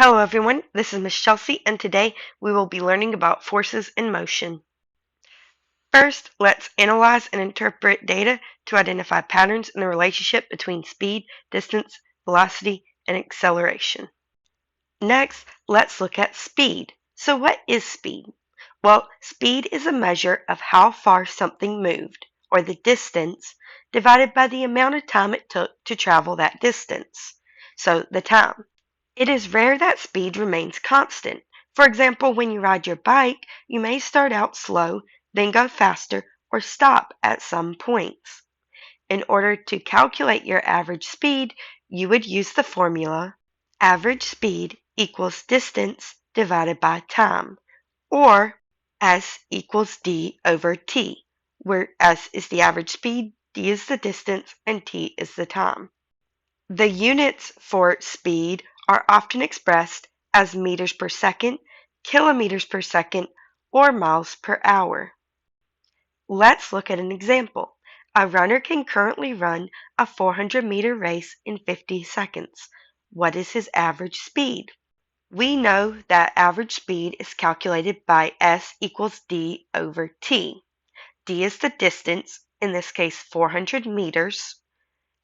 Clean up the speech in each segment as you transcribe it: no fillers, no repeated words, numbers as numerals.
Hello everyone, this is Miss Chelsea and today we will be learning about forces in motion. First, let's analyze and interpret data to identify patterns in the relationship between speed, distance, velocity, and acceleration. Next, let's look at speed. So what is speed? Well, speed is a measure of how far something moved, or the distance, divided by the amount of time it took to travel that distance. So the time. It is rare that speed remains constant. For example, when you ride your bike, you may start out slow, then go faster, or stop at some points. In order to calculate your average speed, you would use the formula average speed equals distance divided by time, or S equals D over T, where S is the average speed, D is the distance, and T is the time. The units for speed are often expressed as meters per second, kilometers per second, or miles per hour. Let's look at an example. A runner can currently run a 400-meter race in 50 seconds. What is his average speed? We know that average speed is calculated by S equals D over T. D is the distance, in this case 400 meters,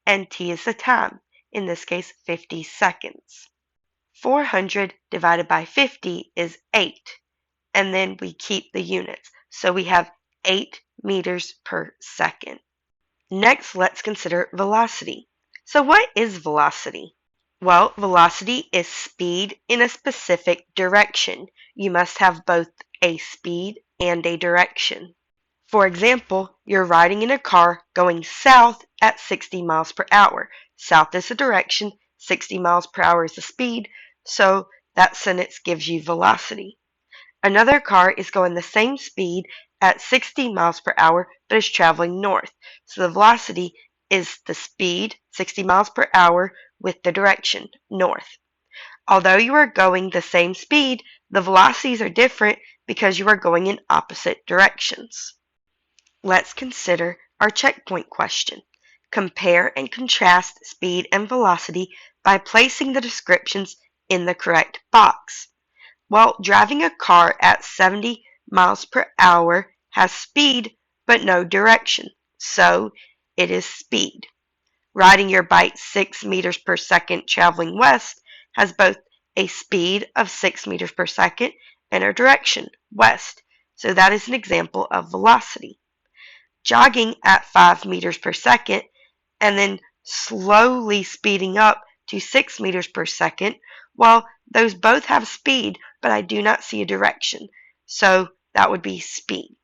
and T is the time, in this case 50 seconds. 400 divided by 50 is 8, and then we keep the units. So we have 8 meters per second. Next, let's consider velocity. So what is velocity? Well, velocity is speed in a specific direction. You must have both a speed and a direction. For example, you're riding in a car going south at 60 miles per hour. South is the direction, 60 miles per hour is the speed, so that sentence gives you velocity. Another car is going the same speed at 60 miles per hour but is traveling north. So the velocity is the speed, 60 miles per hour, with the direction, north. Although you are going the same speed, the velocities are different because you are going in opposite directions. Let's consider our checkpoint question. Compare and contrast speed and velocity by placing the descriptions in the correct box. Well, driving a car at 70 miles per hour has speed but no direction, so it is speed. Riding your bike 6 meters per second traveling west has both a speed of 6 meters per second and a direction, west, so that is an example of velocity. Jogging at 5 meters per second and then slowly speeding up to 6 meters per second, well, those both have speed, but I do not see a direction, so that would be speed.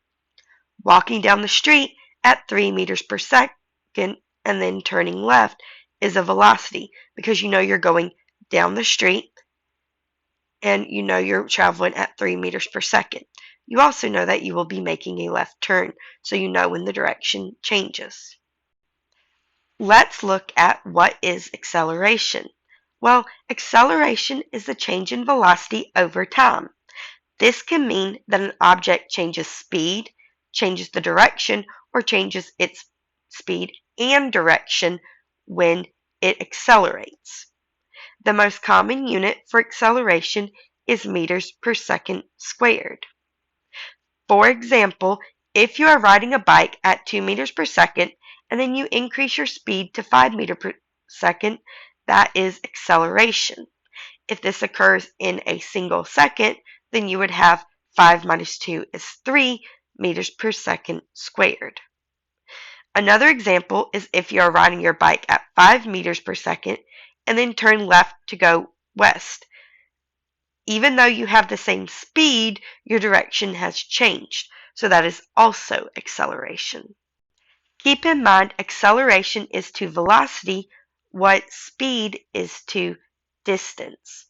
Walking down the street at 3 meters per second and then turning left is a velocity because you know you're going down the street and you know you're traveling at 3 meters per second. You also know that you will be making a left turn, so you know when the direction changes. Let's look at what is acceleration. Well, acceleration is the change in velocity over time. This can mean that an object changes speed, changes the direction, or changes its speed and direction when it accelerates. The most common unit for acceleration is meters per second squared. For example, if you are riding a bike at 2 meters per second and then you increase your speed to 5 meters per second, that is acceleration. If this occurs in a single second, then you would have 5 minus 2 is 3 meters per second squared. Another example is if you are riding your bike at 5 meters per second and then turn left to go west. Even though you have the same speed, your direction has changed, so that is also acceleration. Keep in mind, acceleration is to velocity what speed is to distance.